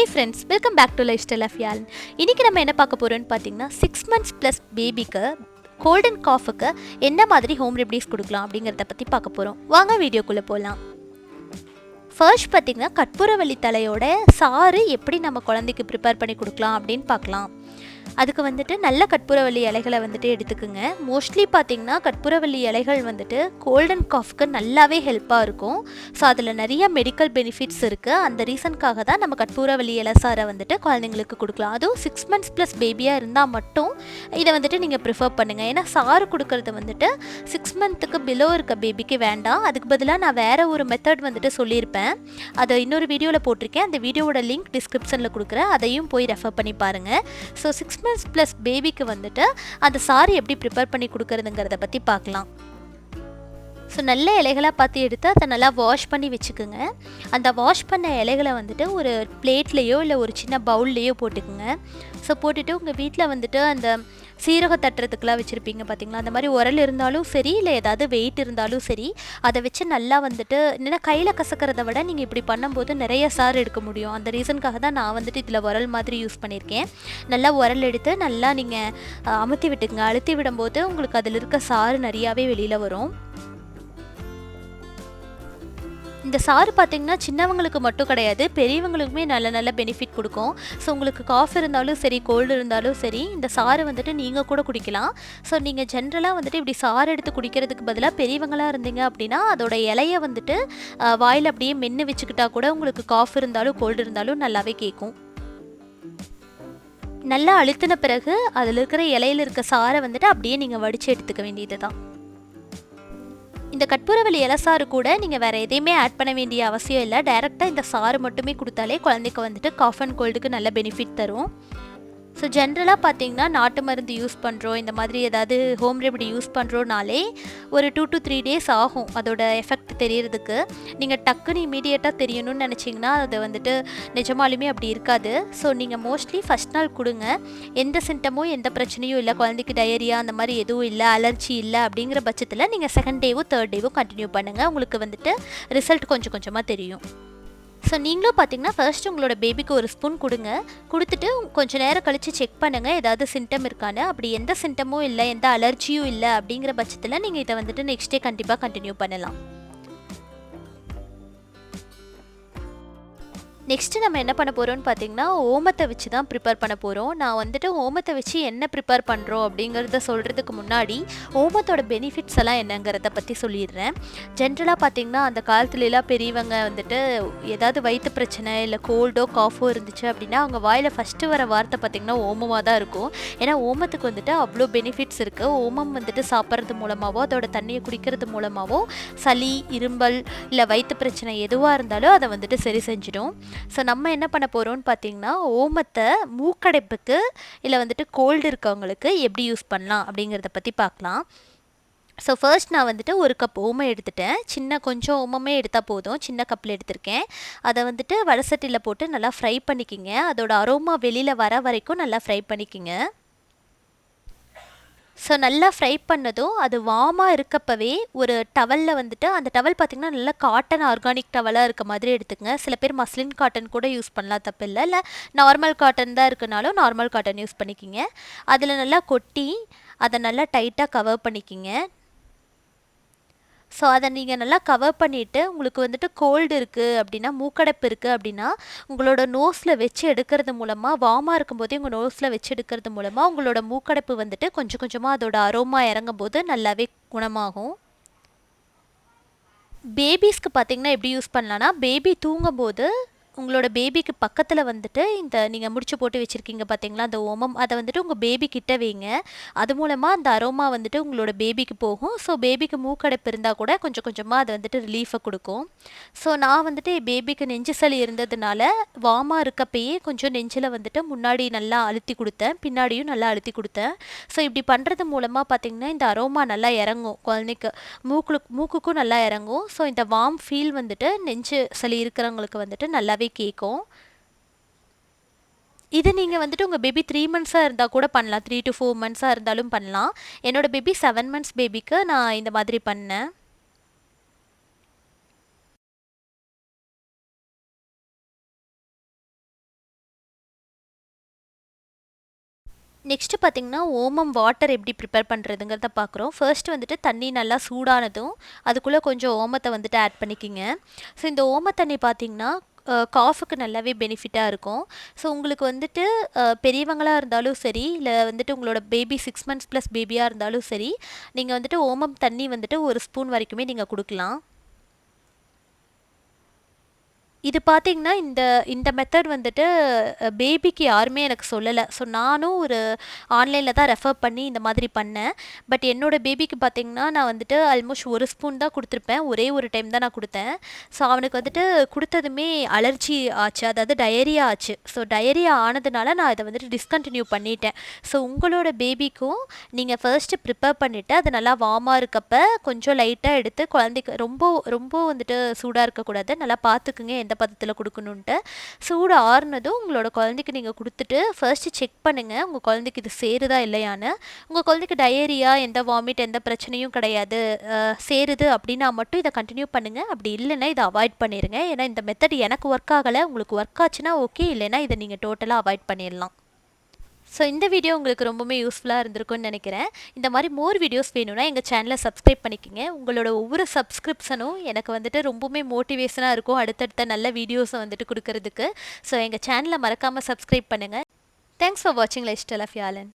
Hey friends, welcome back to Lifestyle of Yalan. இன்னைக்கு நம்ம என்ன பார்க்க போறோம்னு பார்த்தீங்கன்னா 6 months plus பேபிக்கு கோல்ட் அண்ட் காஃபுக்கு என்ன மாதிரி ஹோம் ரெமடிஸ் கொடுக்கலாம் அப்படிங்கிறத பற்றி பார்க்க போகிறோம். வாங்க வீடியோக்குள்ளே போகலாம். ஃபர்ஸ்ட் பார்த்தீங்கன்னா கற்பூரவள்ளி தலையோட சாறு எப்படி நம்ம குழந்தைக்கு ப்ரிப்பேர் பண்ணி கொடுக்கலாம் அப்படின்னு பார்க்கலாம். அதுக்கு வந்துட்டு நல்ல கற்பூரவள்ளி இலைகளை வந்துட்டு எடுத்துக்குங்க. மோஸ்ட்லி பார்த்தீங்கன்னா கற்பூரவள்ளி இலைகள் வந்துட்டு கோல்ட் அண்ட் காஃப்க்கு நல்லாவே ஹெல்ப்பாக இருக்கும். ஸோ அதில் நிறைய மெடிக்கல் பெனிஃபிட்ஸ் இருக்குது. அந்த ரீசனுக்காக தான் நம்ம கற்பூரவள்ளி இலை சாரை வந்துட்டு குழந்தைங்களுக்கு கொடுக்கலாம். அதுவும் 6 months ப்ளஸ் பேபியாக இருந்தால் மட்டும் இதை வந்துட்டு நீங்கள் ப்ரிஃபர் பண்ணுங்கள். ஏன்னா சாறு கொடுக்கறது வந்துட்டு 6 months பிலோ இருக்க பேபிக்கு வேண்டாம். அதுக்கு பதிலாக நான் வேறு ஒரு மெத்தட் வந்துட்டு சொல்லியிருப்பேன். அதை இன்னொரு வீடியோவில் போட்டிருக்கேன். அந்த வீடியோவோட லிங்க் டிஸ்கிரிப்ஷனில் கொடுக்குறேன். அதையும் போய் ரெஃபர் பண்ணி பாருங்கள். ஸோ 6 months ப்ளஸ் பேபிக்கு வந்துட்டு அந்த சாறு எப்படி ப்ரிப்பேர் பண்ணி கொடுக்கறதுங்கிறத பற்றி பார்க்கலாம். ஸோ நல்ல இலைகளாக பார்த்து எடுத்து அதை நல்லா வாஷ் பண்ணி வச்சுக்கோங்க. அந்த வாஷ் பண்ண இலைகளை வந்துட்டு ஒரு பிளேட்லேயோ இல்லை ஒரு சின்ன பவுல்லையோ போட்டுக்குங்க. ஸோ போட்டுட்டு உங்கள் வீட்டில் வந்துட்டு அந்த சீரக தட்டுறதுக்கெலாம் வச்சுருப்பீங்க பார்த்தீங்களா, அந்த மாதிரி உரல் இருந்தாலும் சரி இல்லை ஏதாவது வெயிட் இருந்தாலும் சரி அதை வச்சு நல்லா வந்துட்டு என்னென்னா கையில் கசக்கிறத விட நீங்கள் இப்படி பண்ணும்போது நிறைய சாறு எடுக்க முடியும். அந்த ரீசனுக்காக தான் நான் வந்துட்டு இதில் உரல் மாதிரி யூஸ் பண்ணியிருக்கேன். நல்லா உரல் எடுத்து நல்லா நீங்கள் அமுத்தி விட்டுக்குங்க. அழுத்தி விடும்போது உங்களுக்கு அதில் இருக்க சாறு நிறையாவே வெளியில் வரும். இந்த சாறு பார்த்திங்கன்னா சின்னவங்களுக்கு மட்டும் கிடையாது, பெரியவங்களுக்குமே நல்ல நல்ல பெனிஃபிட் கொடுக்கும். ஸோ உங்களுக்கு காஃப் இருந்தாலும் சரி கோல்டு இருந்தாலும் சரி இந்த சாறு வந்துட்டு நீங்கள் கூட குடிக்கலாம். ஸோ நீங்கள் ஜென்ரலாக வந்துட்டு இப்படி சாறு எடுத்து குடிக்கிறதுக்கு பதிலாக பெரியவங்களாக இருந்தீங்க அப்படின்னா அதோட இலையை வந்துட்டு வாயில் அப்படியே மென்று வச்சுக்கிட்டா கூட உங்களுக்கு காஃப் இருந்தாலும் கோல்டு இருந்தாலும் நல்லாவே கேட்கும். நல்லா அழுத்தின பிறகு அதில் இருக்கிற இலையில் இருக்க சாறை வந்துட்டு அப்படியே நீங்கள் வடித்து எடுத்துக்க வேண்டியது தான். இந்த கற்பூரவள்ளி இலை சாறு கூட நீங்கள் வேறு எதையுமே ஆட் பண்ண வேண்டிய அவசியம் இல்லை. டைரெக்டாக இந்த சாறு மட்டுமே கொடுத்தாலே குழந்தைக்கு வந்துட்டு காஃப் அண்ட் கோல்டுக்கு நல்ல பெனிஃபிட் தரும். ஸோ ஜென்ரலாக பார்த்தீங்கன்னா நாட்டு மருந்து யூஸ் பண்ணுறோம், இந்த மாதிரி ஏதாவது ஹோம் ரெமெடி யூஸ் பண்ணுறோனாலே ஒரு 2 to 3 days ஆகும் அதோட எஃபெக்ட் தெரியறதுக்கு. நீங்கள் டக்குன்னு இமீடியட்டாக தெரியணும்னு நினச்சிங்கன்னா அது வந்துட்டு நிஜமாலுமே அப்படி இருக்காது. ஸோ நீங்கள் மோஸ்ட்லி ஃபஸ்ட் நாள் கொடுங்க. எந்த சிம்டமும் எந்த பிரச்சனையும் இல்லை, குழந்தைக்கு டயரியா அந்த மாதிரி எதுவும் இல்லை, அலர்ஜி இல்லை அப்படிங்கிற பட்சத்தில் நீங்கள் செகண்ட் டேவும் தேர்ட் டேவும் கண்டினியூ பண்ணுங்கள். உங்களுக்கு வந்துட்டு ரிசல்ட் கொஞ்சம் கொஞ்சமாக தெரியும். ஸோ நீங்களும் பார்த்தீங்கன்னா ஃபர்ஸ்ட் உங்களோட பேபிக்கு ஒரு ஸ்பூன் கொடுங்க. கொடுத்துட்டு கொஞ்சம் நேரம் கழித்து செக் பண்ணுங்கள் ஏதாவது சிம்டம் இருக்கான்னு. அப்படி எந்த சிம்டமும் இல்லை, எந்த அலர்ஜியும் இல்லை அப்படிங்கிற பட்சத்தில் நீங்கள் இதை வந்துட்டு நெக்ஸ்ட் டே கண்டிப்பாக கண்டினியூ பண்ணலாம். நெக்ஸ்ட்டு நம்ம என்ன பண்ண போகிறோம்னு பார்த்தீங்கன்னா ஓமத்தை வச்சு தான் ப்ரிப்பேர் பண்ண போகிறோம். நான் வந்துட்டு ஓமத்தை வச்சு என்ன ப்ரிப்பேர் பண்ணுறோம் அப்படிங்கிறத சொல்கிறதுக்கு முன்னாடி ஓமத்தோட பெனிஃபிட்ஸ் எல்லாம் என்னங்கிறத பற்றி சொல்லிடுறேன். ஜென்ரலாக பார்த்தீங்கன்னா அந்த காலத்துலலாம் பெரியவங்க வந்துட்டு ஏதாவது வயிற்று பிரச்சனை இல்லை கோல்டோ காஃபோ இருந்துச்சு அப்படின்னா அவங்க வாயில் ஃபஸ்ட்டு வர வார்த்தை பார்த்திங்கன்னா ஓமமாக தான் இருக்கும். ஏன்னா ஓமத்துக்கு வந்துட்டு அவ்வளோ பெனிஃபிட்ஸ் இருக்குது. ஓமம் வந்துட்டு சாப்பிட்றது மூலமாகவோ அதோட தண்ணியை குடிக்கிறது மூலமாகவோ சளி இரும்பல் இல்லை வயிற்று பிரச்சனை எதுவாக இருந்தாலும் அதை வந்துட்டு சரி செஞ்சிடும். ஸோ நம்ம என்ன பண்ண போகிறோம்னு பார்த்தீங்கன்னா ஓமத்தை மூக்கடைப்புக்கு இல்லை வந்துட்டு கோல்டு இருக்கவங்களுக்கு எப்படி யூஸ் பண்ணலாம் அப்படிங்கிறத பற்றி பார்க்கலாம். ஸோ ஃபர்ஸ்ட் நான் வந்துட்டு 1 கப் ஓமம் எடுத்துட்டேன். கொஞ்சம் ஓமமே எடுத்தால் போதும், சின்ன கப்பில் எடுத்திருக்கேன். அதை வந்துட்டு வடசட்டியில் போட்டு நல்லா ஃப்ரை பண்ணிக்கிங்க. அதோட அரோமா வெளியில் வர வரைக்கும் நல்லா ஃப்ரை பண்ணிக்கிங்க. ஸோ நல்லா ஃப்ரை பண்ணதும் அது வார்மாக இருக்கப்பவே ஒரு டவலில் வந்துட்டு அந்த டவல் பார்த்திங்கன்னா நல்லா காட்டன் ஆர்கானிக் டவலாக இருக்க மாதிரி எடுத்துக்கங்க. சில பேர் மஸ்லின் காட்டன் கூட யூஸ் பண்ணலாம், தப்பு இல்லை. இல்லை நார்மல் காட்டன் தான் இருக்குனாலும் நார்மல் காட்டன் யூஸ் பண்ணிக்கிங்க. அதில் நல்லா கொட்டி அதை நல்லா டைட்டாக கவர் பண்ணிக்கிங்க. ஸோ அதை நீங்கள் நல்லா கவர் பண்ணிவிட்டு உங்களுக்கு வந்துட்டு கோல்டு இருக்குது அப்படின்னா மூக்கடைப்பு இருக்குது அப்படின்னா உங்களோட நோஸில் வச்சு எடுக்கிறது மூலமாக வார்மாக இருக்கும்போதே உங்கள் நோஸில் வச்சு எடுக்கிறது மூலமாக உங்களோட மூக்கடைப்பு வந்துட்டு கொஞ்சம் கொஞ்சமாக அதோட அரோமா இறங்கும் போது நல்லாவே குணமாகும். பேபிஸ்க்கு பார்த்திங்கன்னா எப்படி யூஸ் பண்ணலான்னா பேபி தூங்கும்போது உங்களோட பேபிக்கு பக்கத்தில் வந்துட்டு இந்த நீங்கள் முடிச்சு போட்டு வச்சுருக்கீங்க பார்த்தீங்களா அந்த ஓமம், அதை வந்துட்டு உங்கள் பேபி கிட்ட வைங்க. அது மூலமாக அந்த அரோமா வந்துட்டு உங்களோட பேபிக்கு போகும். ஸோ பேபிக்கு மூக்கடைப்பு இருந்தால் கூட கொஞ்சம் கொஞ்சமாக அது வந்துட்டு ரிலீஃபை கொடுக்கும். ஸோ நான் வந்துட்டு பேபிக்கு நெஞ்சு சளி இருந்ததுனால வார்மாக இருக்கப்பயே கொஞ்சம் நெஞ்சில் வந்துட்டு முன்னாடி நல்லா அழுத்தி கொடுத்தேன், பின்னாடியும் நல்லா அழுத்தி கொடுத்தேன். ஸோ இப்படி பண்ணுறது மூலமாக பார்த்திங்கன்னா இந்த அரோமா நல்லா இறங்கும், குழந்தைக்கு மூக்குக்கும் நல்லா இறங்கும். ஸோ இந்த வார்ம் ஃபீல் வந்துட்டு நெஞ்சு சளி இருக்கிறவங்களுக்கு வந்துட்டு நல்லாவே கேட்கும். இது நீங்கள் வந்துட்டு உங்கள் பேபி 3 months இருந்தால் கூட பண்ணலாம், 3 to 4 months இருந்தாலும் பண்ணலாம். என்னோட பேபி 7 months பேபிக்கு நான் இந்த மாதிரி பண்ணேன். நெக்ஸ்ட்டு பார்த்தீங்கன்னா, ஓமம் வாட்டர் எப்படி ப்ரிப்பேர் பண்ணுறதுங்கிறத பார்க்குறோம். ஃபர்ஸ்ட் வந்துட்டு தண்ணி நல்லா சூடானதும், அதுக்குள்ளே கொஞ்சம் ஓமத்த வந்துட்டு ஆட் பண்ணிக்கிங்க. ஸோ இந்த ஓம தண்ணி பார்த்தீங்கன்னா, காஃபுக்கு நல்லாவே பெனிஃபிட்டாக இருக்கும். ஸோ உங்களுக்கு வந்துட்டு பெரியவங்களா இருந்தாலும் சரி, இல்ல வந்துட்டு உங்களோட பேபி 6 மந்த்ஸ் ப்ளஸ் பேபியா இருந்தாலும் சரி, நீங்க வந்துட்டு ஓமம் தண்ணி வந்துட்டு 1 ஸ்பூன் வரைக்குமே நீங்க குடுக்கலாம். இது பார்த்தீங்கன்னா, இந்த இந்த மெத்தட் வந்துட்டு பேபிக்கு யாருமே எனக்கு சொல்லல. ஸோ நானும் ஒரு ஆன்லைன்ல தான் ரெஃபர் பண்ணி இந்த மாதிரி பண்ணேன். பட் என்னோட பேபிக்கு பார்த்தீங்கன்னா, நான் வந்துட்டு ஆல்மோஸ்ட் 1 ஸ்பூன் தான் குடுத்துருப்பேன். ஒரே ஒரு டைம் தான் நான் குடுத்தேன். ஸோ அவனுக்கு வந்துட்டு குடுத்ததுமே அலர்ஜி ஆச்சு. அதாவது டயரியா ஆச்சு. ஸோ டயரியா ஆனதுனால நான் இத வந்துட்டு டிஸ்கன்டின்யூ பண்ணிட்டேன். ஸோ உங்களோட பேபிக்கும் நீங்க ஃபர்ஸ்ட்டு ப்ரிப்பேர் பண்ணிட்டு, அது நல்லா வார்மா இருக்கப்ப கொஞ்சம் லைட்டா எடுத்து குழந்தைக்கு ரொம்ப ரொம்ப வந்துட்டு சூடா இருக்கக்கூடாது. நல்லா பார்த்துக்குங்க எந்த பதத்தில் குடுக்கணுன்ட்டு. சூடு ஆறுனதும் உங்களோட குழந்தைக்கு நீங்க குடுத்துட்டு, ஃபர்ஸ்ட்டு செக் பண்ணுங்க. உங்க குழந்தைக்கு இது சேருதா இல்லையான்னு. உங்க குழந்தைக்கு டயரியா, எந்த வாமிட் எந்த பிரச்சனையும் கிடையாது. சேருது அப்படின்னா மட்டும் இத கன்டின்யூ பண்ணுங்க. அப்படி இல்லைன்னா இத அவாய்ட் பண்ணிருங்க. ஏன்னா இந்த மெத்தட் எனக்கு ஒர்க் ஆகல. உங்களுக்கு ஒர்க் ஆச்சுன்னா ஓகே. இல்லைன்னா இத நீங்க டோட்டலா அவாய்ட் பண்ணிடலாம். ஸோ இந்த வீடியோ உங்களுக்கு ரொம்பவுமே யூஸ்ஃபுல்லாக இருந்திருக்கும்னு நினைக்கிறேன். இந்த மாதிரி மோர் வீடியோஸ் வேணும்னா எங்கள் சேனலை சப்ஸ்கிரைப் பண்ணிக்கோங்க. உங்களோட ஒவ்வொரு சப்ஸ்கிரிப்ஷனும் எனக்கு வந்துட்டு ரொம்பவுமே மோட்டிவேஷனாக இருக்கும் அடுத்தடுத்த நல்ல வீடியோஸை வந்துட்டு கொடுக்கறதுக்கு. ஸோ எங்கள் சேனலை மறக்காமல் சப்ஸ்கிரைப் பண்ணுங்கள். தேங்க்ஸ் ஃபார் வாட்சிங் லைஃப் ஸ்டைல் ஆஃப் யாலன்.